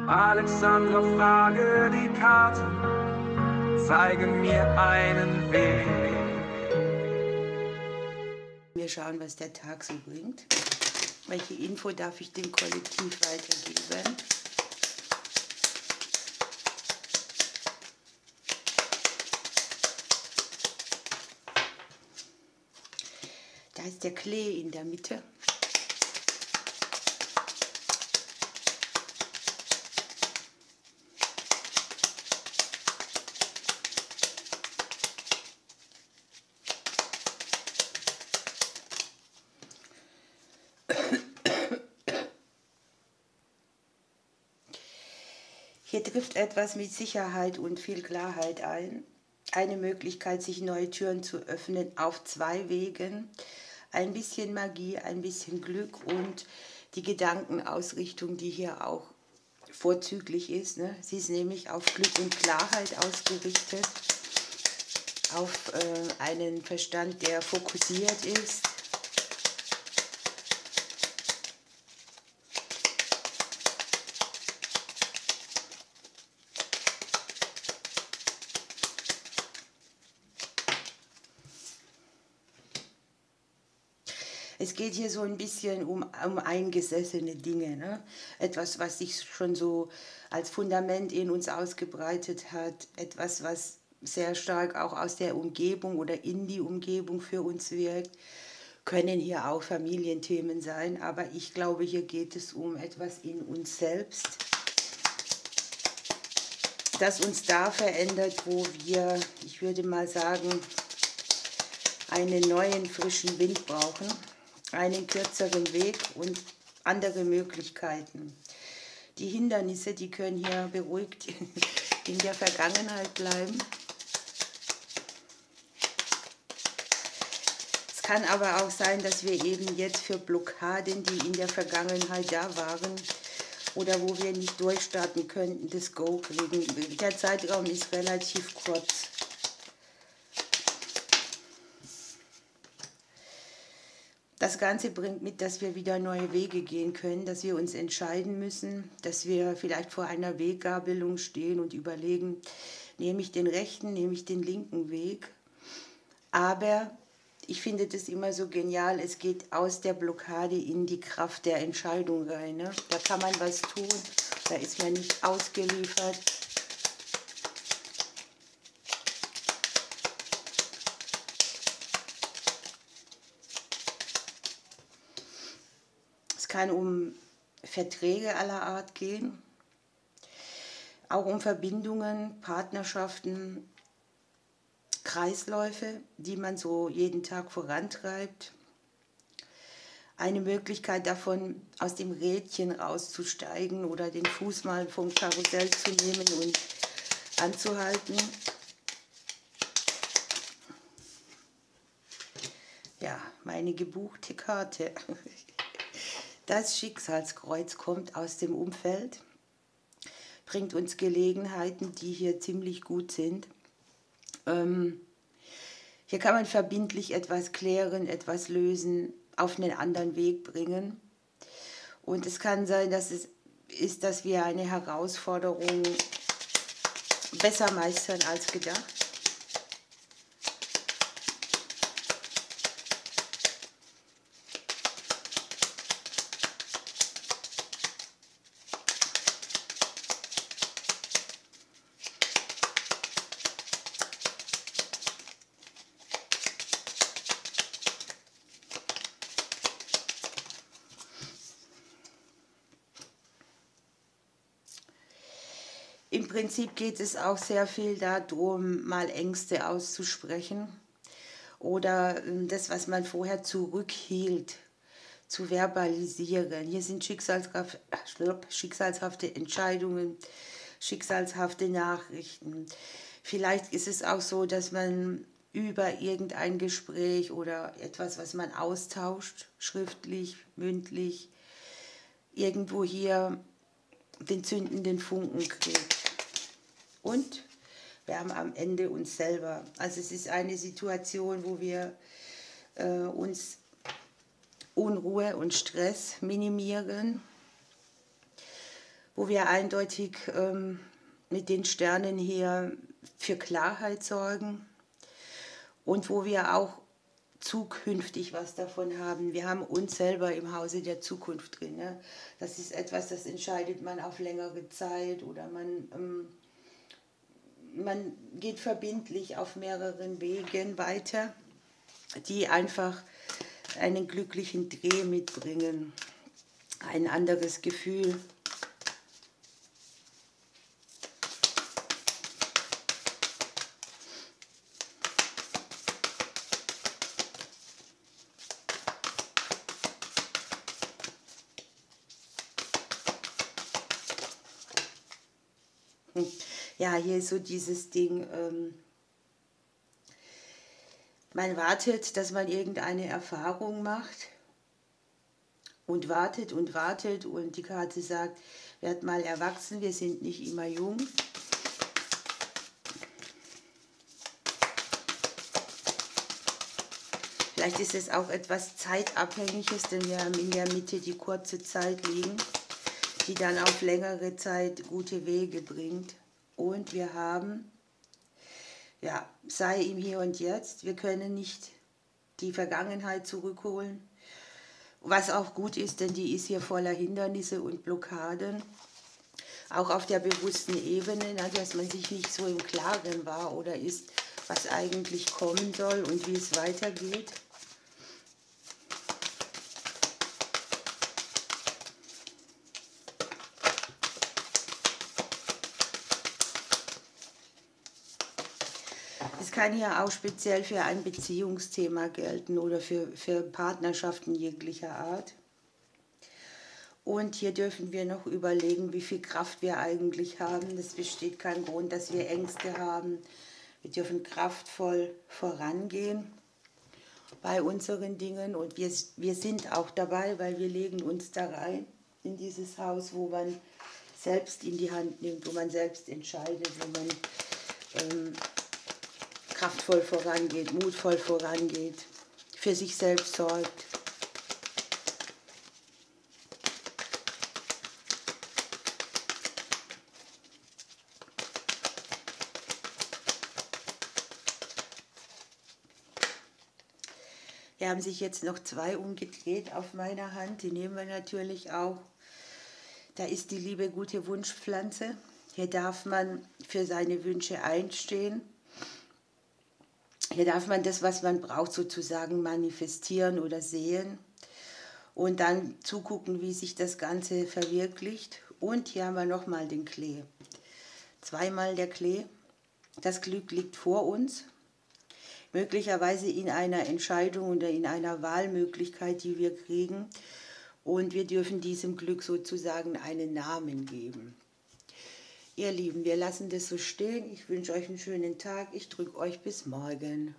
Alexandra, frage die Karten, zeigen mir einen Weg. Wir schauen, was der Tag so bringt. Welche Info darf ich dem Kollektiv weitergeben? Da ist der Klee in der Mitte. Hier trifft etwas mit Sicherheit und viel Klarheit ein. Eine Möglichkeit, sich neue Türen zu öffnen auf 2 Wegen. Ein bisschen Magie, ein bisschen Glück und die Gedankenausrichtung, die hier auch vorzüglich ist. Ne? Sie ist nämlich auf Glück und Klarheit ausgerichtet, auf einen Verstand, der fokussiert ist. Es geht hier so ein bisschen um eingesessene Dinge, ne? Etwas, was sich schon so als Fundament in uns ausgebreitet hat, etwas, was sehr stark auch aus der Umgebung oder in die Umgebung für uns wirkt, können hier auch Familienthemen sein, aber ich glaube, hier geht es um etwas in uns selbst, das uns da verändert, wo wir, ich würde mal sagen, einen neuen, frischen Wind brauchen. Einen kürzeren Weg und andere Möglichkeiten. Die Hindernisse, die können hier beruhigt in der Vergangenheit bleiben. Es kann aber auch sein, dass wir eben jetzt für Blockaden, die in der Vergangenheit da waren oder wo wir nicht durchstarten könnten, das Go kriegen. Der Zeitraum ist relativ kurz. Das Ganze bringt mit, dass wir wieder neue Wege gehen können, dass wir uns entscheiden müssen, dass wir vielleicht vor einer Weggabelung stehen und überlegen, nehme ich den rechten, nehme ich den linken Weg. Aber ich finde das immer so genial, es geht aus der Blockade in die Kraft der Entscheidung rein. Ne? Da kann man was tun, da ist man nicht ausgeliefert. Es kann um Verträge aller Art gehen, auch um Verbindungen, Partnerschaften, Kreisläufe, die man so jeden Tag vorantreibt. Eine Möglichkeit davon, aus dem Rädchen rauszusteigen oder den Fuß mal vom Karussell zu nehmen und anzuhalten. Ja, meine gebuchte Karte. Das Schicksalskreuz kommt aus dem Umfeld, bringt uns Gelegenheiten, die hier ziemlich gut sind. Hier kann man verbindlich etwas klären, etwas lösen, auf einen anderen Weg bringen. Und es kann sein, dass dass wir eine Herausforderung besser meistern als gedacht. Im Prinzip geht es auch sehr viel darum, mal Ängste auszusprechen oder das, was man vorher zurückhielt, zu verbalisieren. Hier sind schicksalshafte Entscheidungen, schicksalshafte Nachrichten. Vielleicht ist es auch so, dass man über irgendein Gespräch oder etwas, was man austauscht, schriftlich, mündlich, irgendwo hier den zündenden Funken kriegt. Und wir haben am Ende uns selber. Also es ist eine Situation, wo wir uns Unruhe und Stress minimieren, wo wir eindeutig mit den Sternen hier für Klarheit sorgen und wo wir auch zukünftig was davon haben. Wir haben uns selber im Hause der Zukunft drin. Ne? Das ist etwas, das entscheidet man auf längere Zeit oder man geht verbindlich auf mehreren Wegen weiter, die einfach einen glücklichen Dreh mitbringen, ein anderes Gefühl. Ja, hier ist so dieses Ding, man wartet, dass man irgendeine Erfahrung macht und wartet und die Karte sagt, werd mal erwachsen, wir sind nicht immer jung. Vielleicht ist es auch etwas Zeitabhängiges, denn wir haben in der Mitte die kurze Zeit liegen, die dann auf längere Zeit gute Wege bringt. Und wir haben, ja, sei im Hier und Jetzt, wir können nicht die Vergangenheit zurückholen, was auch gut ist, denn die ist hier voller Hindernisse und Blockaden, auch auf der bewussten Ebene, dass man sich nicht so im Klaren war oder ist, was eigentlich kommen soll und wie es weitergeht. Das kann hier auch speziell für ein Beziehungsthema gelten oder für Partnerschaften jeglicher Art. Und hier dürfen wir noch überlegen, wie viel Kraft wir eigentlich haben. Es besteht kein Grund, dass wir Ängste haben. Wir dürfen kraftvoll vorangehen bei unseren Dingen. Und wir sind auch dabei, weil wir legen uns da rein in dieses Haus, wo man selbst in die Hand nimmt, wo man selbst entscheidet, wo man kraftvoll vorangeht, mutvoll vorangeht, für sich selbst sorgt. Hier haben sich jetzt noch 2 umgedreht auf meiner Hand, die nehmen wir natürlich auch. Da ist die liebe gute Wunschpflanze. Hier darf man für seine Wünsche einstehen. Hier darf man das, was man braucht, sozusagen manifestieren oder sehen und dann zugucken, wie sich das Ganze verwirklicht. Und hier haben wir nochmal den Klee. 2-mal der Klee. Das Glück liegt vor uns, möglicherweise in einer Entscheidung oder in einer Wahlmöglichkeit, die wir kriegen. Und wir dürfen diesem Glück sozusagen einen Namen geben. Ihr Lieben, wir lassen das so stehen. Ich wünsche euch einen schönen Tag. Ich drücke euch bis morgen.